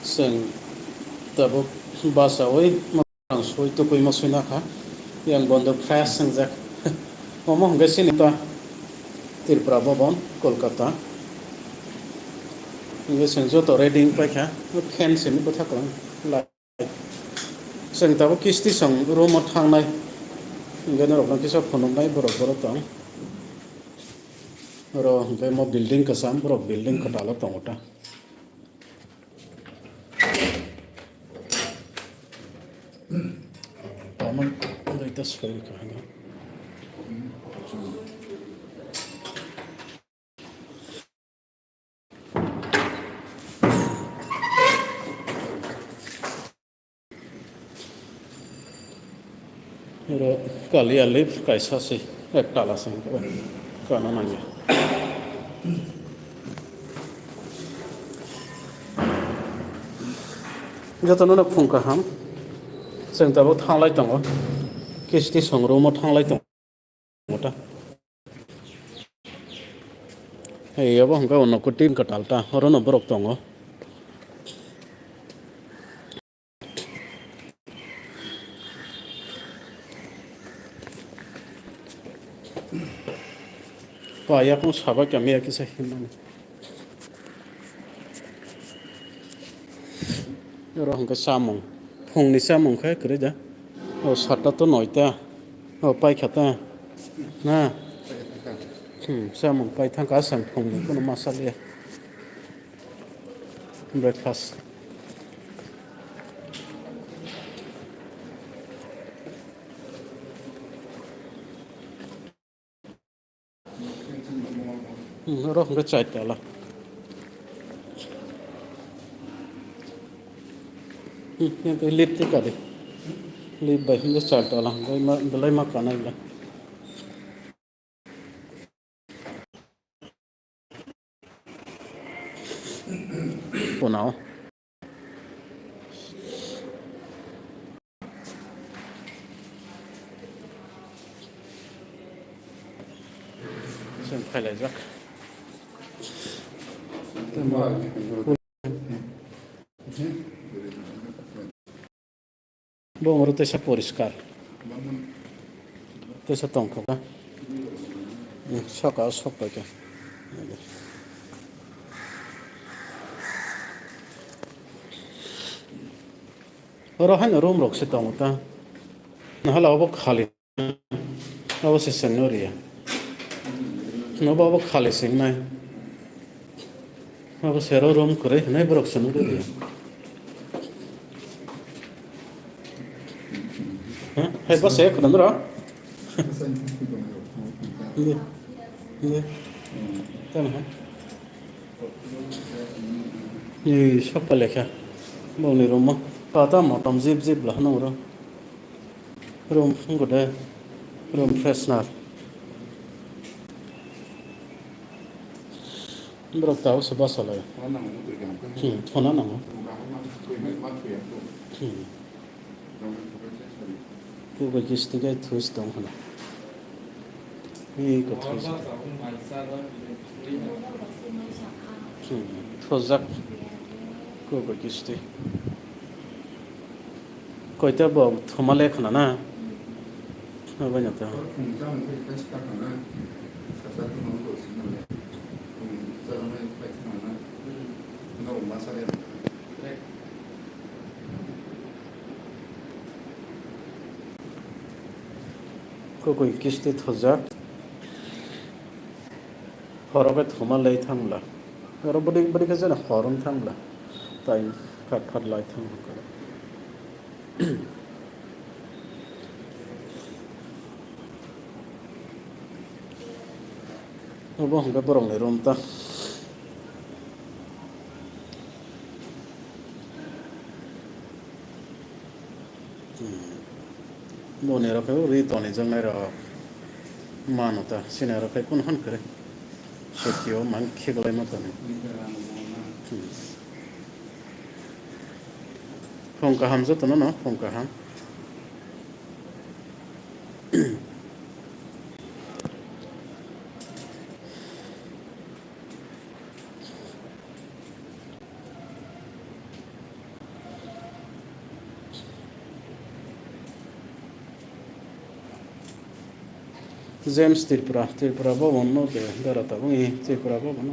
जों दाबो बासावै सय तुकुइ मसुनाखा yang bondo fresh sengjak momo hingga sini ta Tirpura Bhavan Kolkata hingga जों जत reading paikha fan sini botha kalang light जों दाबो किस्ति सं रुमाव थांनाय hingga norokno kisa phunuknai borok tong ro hingga mo building kasam borok building kotalo tongota Paman itu sekali kahana. Iro kali alif kaisa sih tala sing kana nanya. Jatuh nuna phung kaham. Sing tabu thanglai tongo. Kisti songrumo thanglai tongo. Mota. Hei abo hingga ono kutin katalta horono borok tongo. Paya pun sabak kami ya kisah himan. Iro hingga samung. Phung ni samung kaya kerja. Oh sata to noita. Oh pai kata. Nah. Samung pai thang ka sang phung ni kono masale. Breakfast. Roh nggak cai tela. Yang tu lip tu kade. Lip baik nggak cai tela. Belai makan aja. Punau. Sampai lezat. Bom rute sa poriskar. Te sa tongko ka. Saka sokpa ka. Rohan room rok se tongta. Nahala abo khali. Abo se senoria. No abo khali sing nai. Abo sero room kore nai borok senoria. Hai bos saya kenal ro. Iya. Iya. Tanah. Ini siapa lekha? Mau ni rumah. Pada matam zip lah nora. Room gede. Room freshener. Berok tahu sebab salah. Thona nang. Ku bagis tiga thus dong hana. Ini ko thus. Thozak. Ku bagis ti. Koita bawa thoma lekhna na. Apa nyata? Kau kisti thozak. Horobet thoma lei thangla. Horobet beri kerja na horom thangla. Tai kat lei thangla. Abo hingga borong ni romta. Bone ra kai ri toni jang nai ra manota sine ra kai kun han kare sekio man khiglai mata ne phong ka ham zo to no phong ka ham James Tripura Bobon no ke darata bungi Tripura Bobon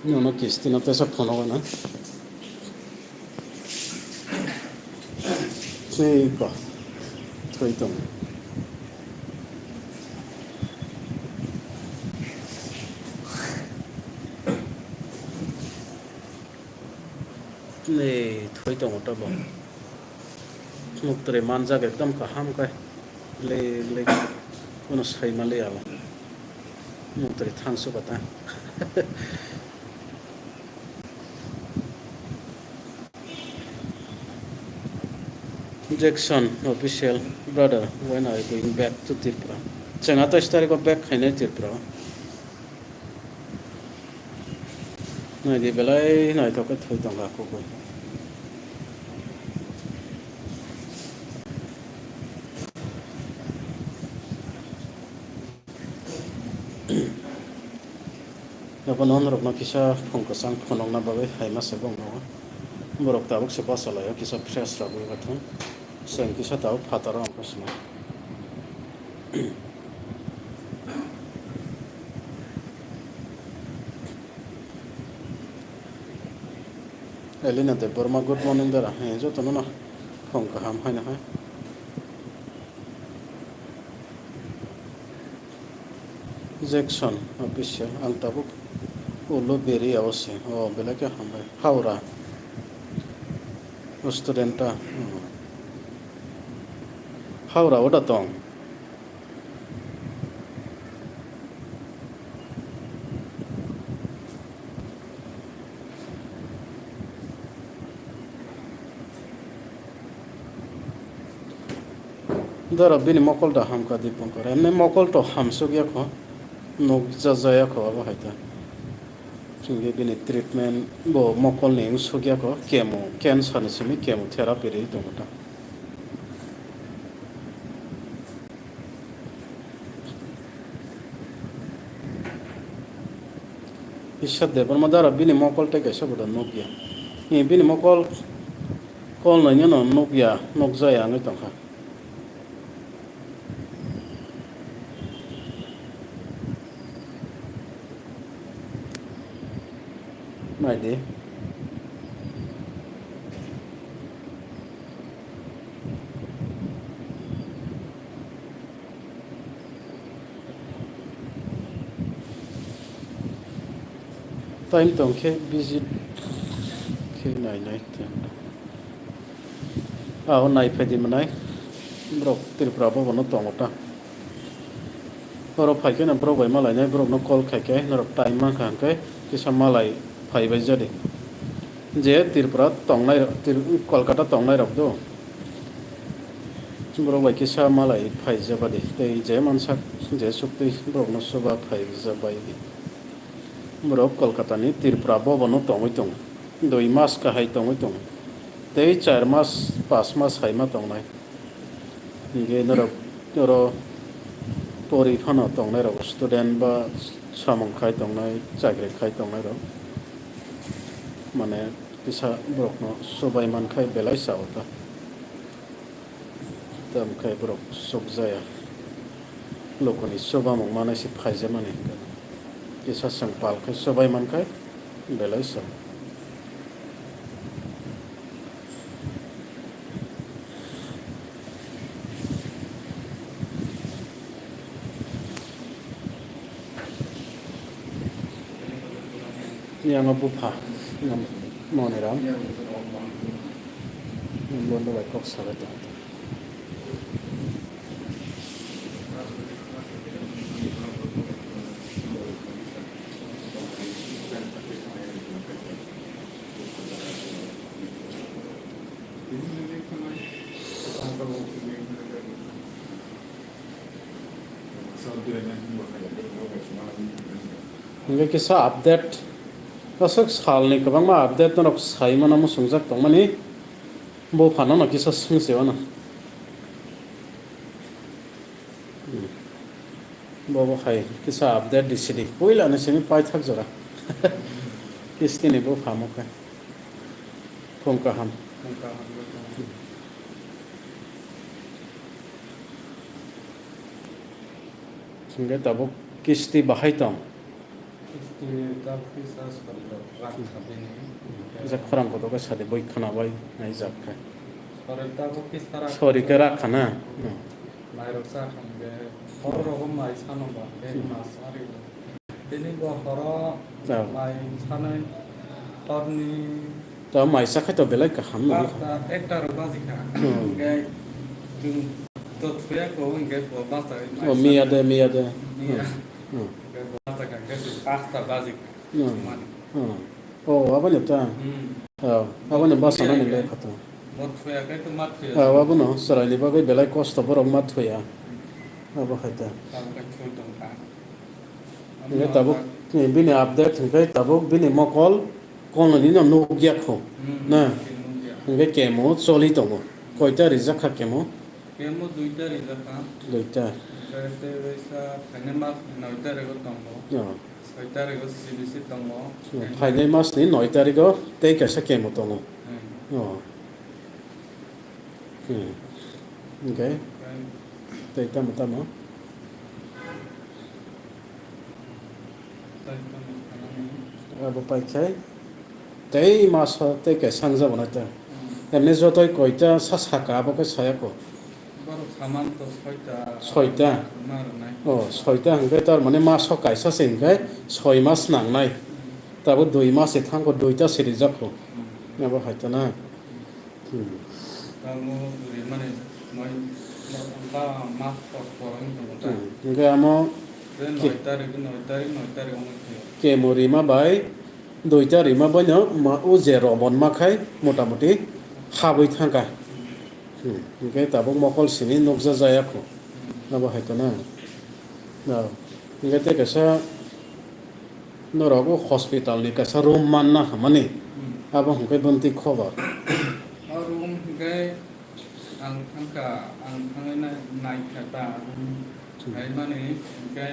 no no kisti no te sa phono na si pa thoi tong ne thoi tong ta bo nuk tre manja ke ekdam kaham kai le kono sai male ala nuk tre thangsu bata Jackson official brother when I going back to Tripura changa ta start ko back khaine Tripura nai di belai nai to ka thoi tong ga ko koi Apa non rok na kisa phong ka sang phonong na bagai hai ma se bong no borok ta bok se pa sala ya kisa fresh ra boi ka thon seng kisa ta phata ra ka sma Elina de Burma good morning dara he jo to no na phong ka ham hai na hai Jackson official ang tabuk ulo beri awase o bela ke ham hai Haura student ta Haura oda tong dara bini mokol da ham ka dipon kore ne mokol to ham so gya kho nok jaya kho aba haita chunge bini treatment bo mokol ne so gya kho chemo cancer ne simi chemotherapy re to ta Ishad de Burma dara bini mokol te kaisa boda nokya e bini mokol kol na nyano nokya nok jaya ngai tong kha mai de time tong khe visit khe nai a nai phedi manai brok Tripura bo no tong ta oro phai ke na brok bai malai nai brok no call khai ke na rok time ma khang ke kisa malai phai bai jade je Tripura tong nai Kolkata tong nai rok do brok bai kisa malai phai jabade tei je mansak je sukti brok no soba phai jabai di brok Kolkata ni Tripura bo no tongoi tong 2 mas ka hai tongoi tong tei 4 mas 5 mas hai ma tong nai ge na rok oro pori phano tong nai rok student ba samong khai tong nai chakri khai tong nai rok mane kisa brok no sobai man khai belai sauta tam khai brok sok jaya lokoni soba mong manai si phai ja mane kisa sang pal khai sobai man khai belai sa yang abu pha ngam mone ram bon do bai kok sa ta hingga kisa update kasuk sal ni kabang ma update na sai mana mo sungjak tong mani bo phano na kisa sungse ona bo khai kisa update disidi koila na semi pai thak jora kisti ni bo phamo ka phongka ham hingga tabo kisti bahai tong jak khorang ko ka sade boi khana bai nai jak ka sorry ka rakhana মাইরকসা খামগে হর রকম মাই সানবা এই মাছ আরি তিনি হর মাই সানাই তরনি ta mai sa khai to belai ka ham na একটা বাজি খা গে zoom তো থুয়া কো গে বাস্তা o mi ade গে বাস্তা গে pasta বাজি o abane ta abane basana ni le khato মত থুয়া গে তো মাত থুয়া abano sarai ni bagai belai kosto borok mat thoya abo khaita তারপরে ছুটং কা nge tabuk bini update nge tabuk bini mokol kono ni no nogya kho na nge kemo choli tongo koita rijak kha kemo chemo দুইটা রিজাকা loita তে বেসা ফাইনে মাস নয়টা রেগো তংবো ছয়টা রেগো CBC তংবো phainai mas ni 9 tarigo tei kaisa kemo tongo nge tei tamo tamo abo pai khai tei mas tei kaisa sangjabo na ta emne jotoi koita sa saka abo ka saya ko বড় সামান তো ছয়টা ছয়টা মার নাই ছয়টা হংকে তার মানে মাসও কাইসা সিংখাই 6 মাস নাংনাই তারপর 2 মাসে থাঙ্গো 2টা সিরিজ যাবো এবার হয়তো না তামো মানে নয় বা মাস পরন তো হংকে আমো নয়টা রে কেমো রিমা বাই 2টা রিমা বইনো মা ও যে রবন মাখাই মোটামুটি হাবই থাঙ্কা hingga tabuk mokol sini nokja jayako abo hয়তো na hingga te kaisa norogo hospital ni kaisa room manna hamani abo hingga bonti khobar আর রুম গে আং থাঙ্কা আং থাঙ্গাই নাই খাতা আই মানে গে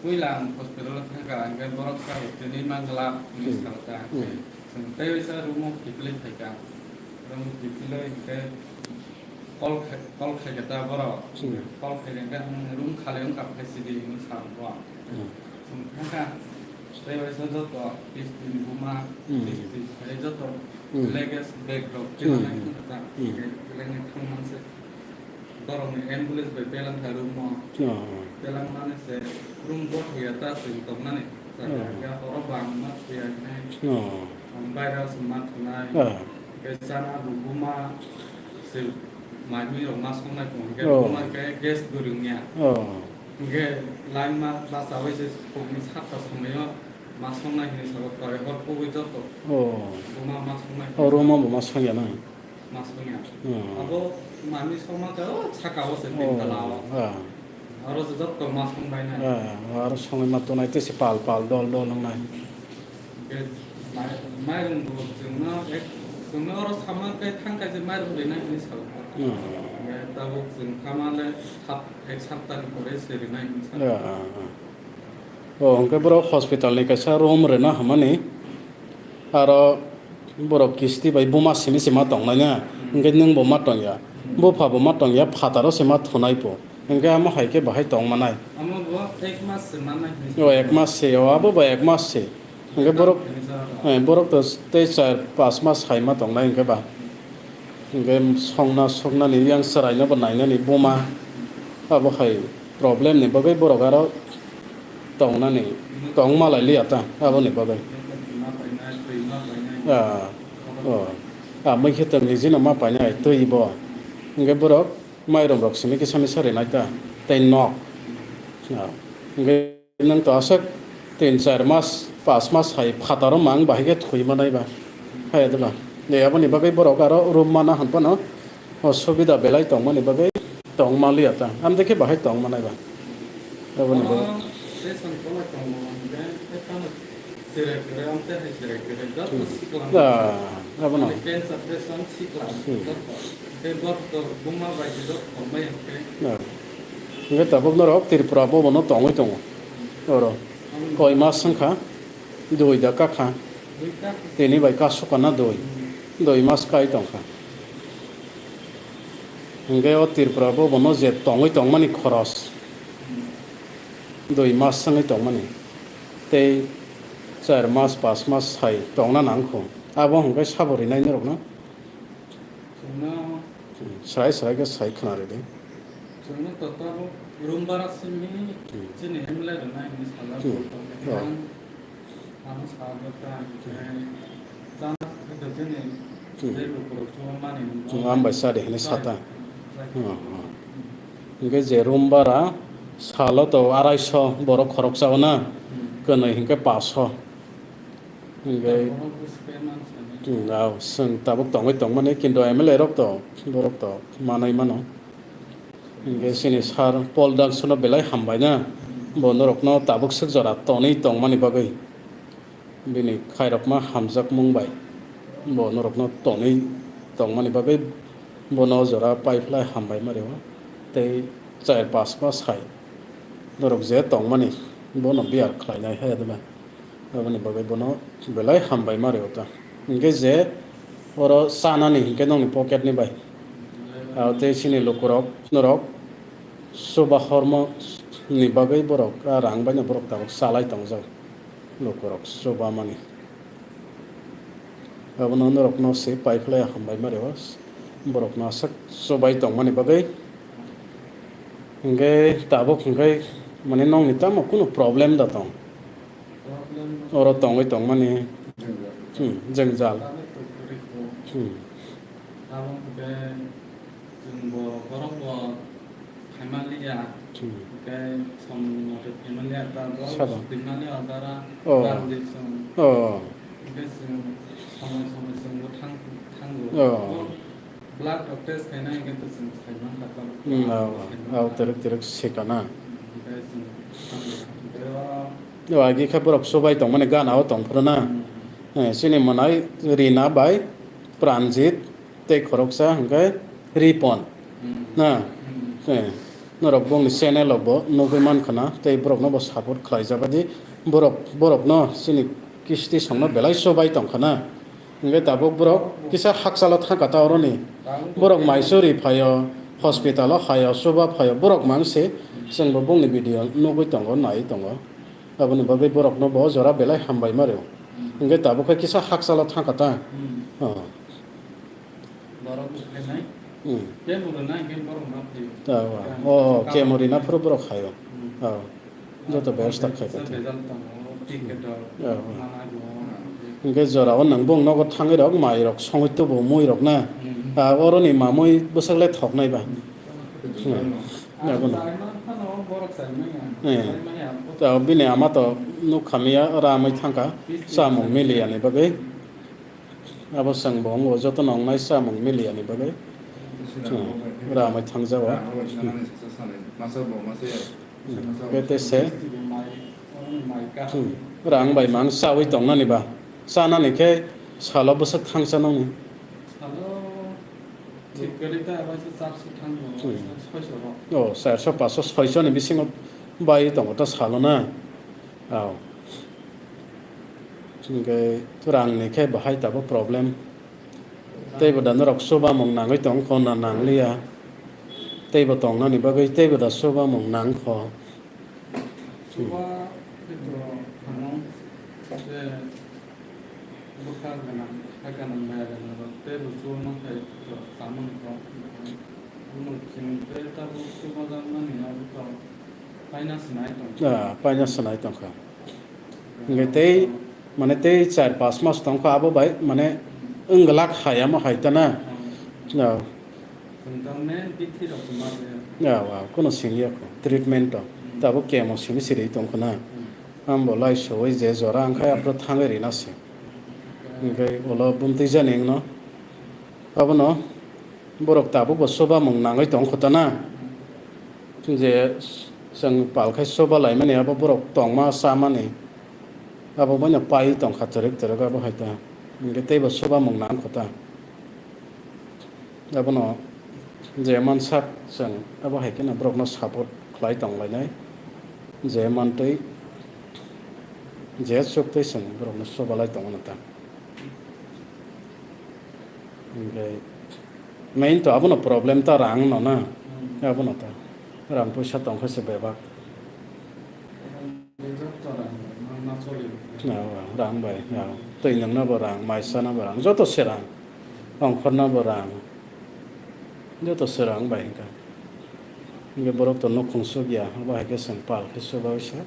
কুইলাং হসপিটাল থাঙ্কা গে বরক কা তিনি মাংলা মিস খাতা তাই ওইসা রুম কিপলে থাকা রুম কিপলে গে কল খাইটা বড় কল খাইটা রুম খালে কাপ খাইছিদি সাম বড় থাকা তাই ওইসা যত পিস্তি বুমা পিস্তি এই যত লেগেস ব্যাকড্রপ কিনা থাকা লেগে থামমানসে dorong ambulance be pelang ka room mo pelang mane se room bot hiya ta sin tong nane ya oro bang mat hiya ne bayra sumat nai ke sana buma se mami ro mas kong nai kong ke buma ke gas durung nya ke line ma class awai se kong sat ta samyo mas kong nai ni sabot kare hor ko wi joto buma mas kong nai roma bo mas khang ya na mas kong ya abo mami সমাজে ছাকাও sensing দালাও আর যত মাস কমাই না আর সময় মতো নাইতে সে পাল পাল দল দল নাই মাইরং जोंना एक जोंना और सामानकाय थांकाय जे माइरं लेनाय नि साल दाबो जों खामाले थाब एक सप्ताहनि परे सेरिनाय नि साल अंके बरो हॉस्पिटल नि कैसा रूम रे ना हमनी आरो बरो किस्ती बाय बुमा सिनि सिमा दंना ना इंगे नों बो मा दंया बोफा बो मा दंया फातारो सिमा थनाय पो इंगे हम हायके बाहाय दं मानाय हम बो एक मास से मानाय एक मास से आबो बा एक मास से इंगे बरो बरो तो 3-4-5 मास हायमा दंना इंगे बा इंगे संना नि yang सरायनो बनायनो नि बुमा आबो हाय प्रॉब्लम नि बगै बरो गारो दंना नि दं मालाय लियाता आबो नि बगै मैं खेतन निजे मा पाइनाय तैब इंगे बरक माइरं रक सिनि किसानि सारे नायता तै नक इंगे नों तो आसक 3-4 मास 5 मास हाय फातारो मांग बाहिगे थुइमा नायबा हाय दला ने आबनि बगै बरक आरो रुम माना हनपनो असुबिदा बेलाय दंमनि बगै दं मालियाता आम देखे बाहाय दं मानायबा आबनि बगै टेसन कला दङ ओमफ्राय एफानो जिरायग्रा ओमफ्राय जिरायग्रा गात सिक्ला abono केन्सार टेसन सिक्ला बे बर्त बुमा बायदि दं हमबाय ओमफ्राय nge tabuk norok Tripura bo bono tongoi tongo oro koi mas sangkha doi da kakha दुइटा teni bai ka sukana doi mas kai tongkha nge o Tripura bo bono je tongoi tongmani khoros doi mas sangai tongmani tei 4 mas 5 mas sai tongna nangkho abo hongkai sabori nai norok no जोंना srai ke sai khana re de जोंना तताबो room बारासिमनि जोंनि हेमलायनाय नि साला आं साबता जाना जोंनि दैबो खरस माने ambai sade hene sata nge je room bara salo to 250 borok khorok chaona konoi hingke 500 nge sing tabuk tongoi tongmani kinto MLA rok to borok to manai mano nge sini sar Paul Dansona belai hambai na bonorok no tabuk sik jora toni tongmani bagai bini khairok ma hamjak mungbai bonorok no toni tongmani bagai bono jora paiflai hambai marewa tei 4-5 mas hai norok je tongmani bono biar khlainai hai adaba aboni bagai bono belai hambai marewa ta nge je oro sanani hingke nongni pocket ni bai tei sini lokorok norok suba hormo ni bagai borok rang bai na borok tabuk salai tongjak lokorok suba mani abono norok no se paiflai hambai marewa borok no sak subai tongmani bagai nge tabuk nge mane nongni tamo kuno problem da tong oro tongoi tongmani jengjal Abang ke jumbo borong bo Himalaya ke som ada Himalaya ta Himalaya dara dan som ke sama tang blood test kena yang kita sembunyikan kata teruk sekana agi khaborok sobai tong mane gana o tong prana sini manai Rina bai Pranjit tei khoroksa hingkai Ripon na norok bong ni channel bo nogoi mankhana tei borok no bo support khlaijabadi borok no sini kisti songno belai sobai tongkhana hingkai tabuk borok kisa haksalo thangkata oroni borok Mysore phayo hospital o phayo soba phayo borok mangse jengbo bongni video nogoi tongo nai tongo aboni bagai borok no bo jora belai hambai mareo hingkai tabuk kisa haksalo thangkata borong kena ke murna ke borong mati kemori na puro borok khayo joto ব্যবস্থা খাইবা hingkai jora o nangbong nogo thangai rok mai rok songoi bo moi rok na oroni mamoi bwsaklai thoknai ba bini ama to nukhamia ramai thangka samung miliani bagai abo sangbong o joto nongnai samung miliani bagai ramai thangjawa bete se rang bai mang sawi tongnani ba sanani ke salo bwsak thangsanoni o 400-500 ni bisingo bai tongo ta salo na hingkai rang ni ke bahai tabo problem tei boda norok soba mong nangai tong kho na nanglia tei bo tong nani bagai tei boda soba mong nang kho soba itu hamong se bukan dengan akan membayar tei bo soba kai samon ko mungkin tei tabu soba zaman ni abu ko finance nai tong finance nai tong kha ngai tei mane tei 4-5 mas tong kha abo bai mane unglak hayama haitana kono singya ko treatment to tabo kemo sini siri tongkhana ambo lai soi je jora angkhai apro thangai rina se ngai olo bumti janing no abono borok tabo bo soba mong nangai tongkhotana je जों पालखाय सोबालाय माने आबो बरक तंमा सामाने आबो माने पाइ तंग खातरक तरक आबो हायता इंगे तेबो सोबा मंनान खता आबो न जे मानसाक जों आबो हायकेना ब्रकनो सापर्ट खालाय तंलायनाय जे मानतै जे सुक्तै जों ब्रकनो सोबालाय तंगनता ओमफ्राय मेन तो आबो न प्रब्लेम ता रां न ना आबो न ता रां पैसा तंखासो बेबा रां बाय तै नोंनाबो रां माइसानाबो रां जतसे रां अंखरनाबो रां जतसे रां बाय इंगे बरक तो न खुंसु गैया बाहायके जों पालखे सोबा इसा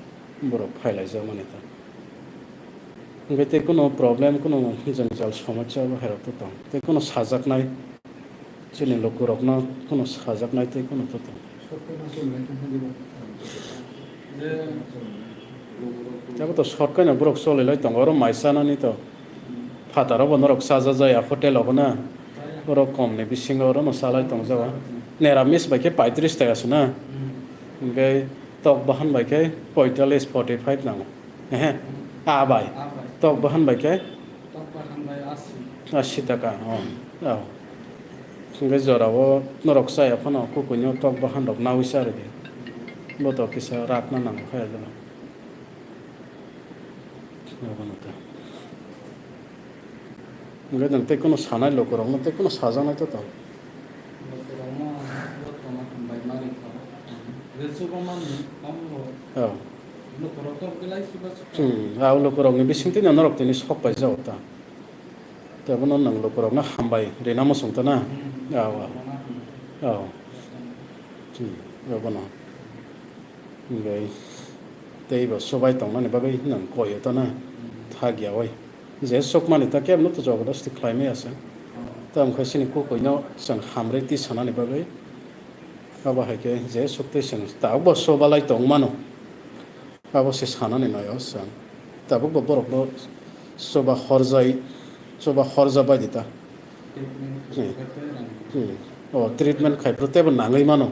बरक फायलाय जा माने ता इंगे ते कोनो प्रब्लेम कोनो जंजाल समस्या बाहेराव तो दं ते कोनो साजाकनाय जोंनि लोगोरकनो कोनो साजाकनाय ते कोनो तो दं दाबो तो सरकायना बरक सोलिलाय दं आरो माइसानानि तो फादाराव बनरक साजा जाया हटेलाव ना बरक कमनि बिसिङाव आरो न सालाय दं जावा निरामिस बायके 35 टाकासो ना ओमफ्राय तक बाहान बायके 45 45 नांगौ एहे आबाय तक बाहान बायके 80 टाका औ ओमफ्राय जराव नरक साया फाना कुकुइनो तक बाहान रक नाविसा आरो बे बतो किसा राखना नांगौ खाया जाबा ओमफ्राय नों ते कोनो सानाय लोगोरावनो ते कोनो साजानाय तो दं औ आव लोगोरावनि बिसिंति नरक तिनि सकबाय जावता तबनो नों लोगोरावनो हामबाय रेना मसंता ना औ औ औ बेबो न ओमफ्राय तैबो सबाय तंनानै बागै नों गयो ना थागियावै जे सक माने ता केबनो तो जबरदस्ती खालायनाय आसे ता ओंखायसोनि कुकुइनो जों हामरे ति सानानै बागै आबो हायके जे सुक्तै जों दाबो सोबालाय दं मानो आबो से सानानै नायाव जों दाबो बरकनो सोबा हरजाय सोबा हरजा बायदि ता अ ट्रिटमेन्ट खायफ्रो तेबो नाङै मानो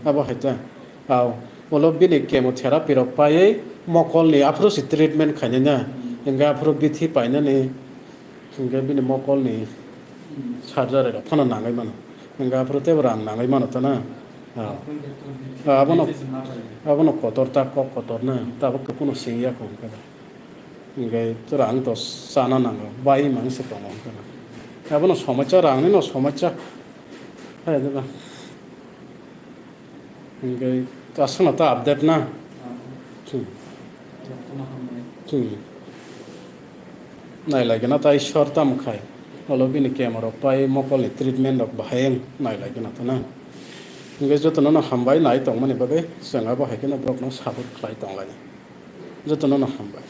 आबो हायता औ बोलो बिनि केमोथेरापि रक पायै मकलनि आफ्रोसि ट्रिटमेन्ट खायनो ना इंगा आफ्रो बिथि पायनानै इंगा बिनि मकलनि सार्जारि रक फाना नाङै मानो इंगा आफ्रो तेबो रां नाङै मानो ता ना आबोनो कतर ता कक कतर ना ताबो कोनो सिंगिया को इंगाय तो रां तो साना नांगौ बाय मानसि दङ आबोनो समस्या रांनि न समस्या हाया जाबा इंगाय दासोना ता आपडेट ना नायलायगोन ता इसोर तामखाय हलो बिनि केमर पाय मकलनि ट्रिटमेन्ट रक बाहायं नायलायगोन ता ना इंगाय जतनो न हामबाय नाय दं माने बागै जोंहा बाहायगोन ब्रकनो सापर्ट खालाय दंलाय जतनो न हामबाय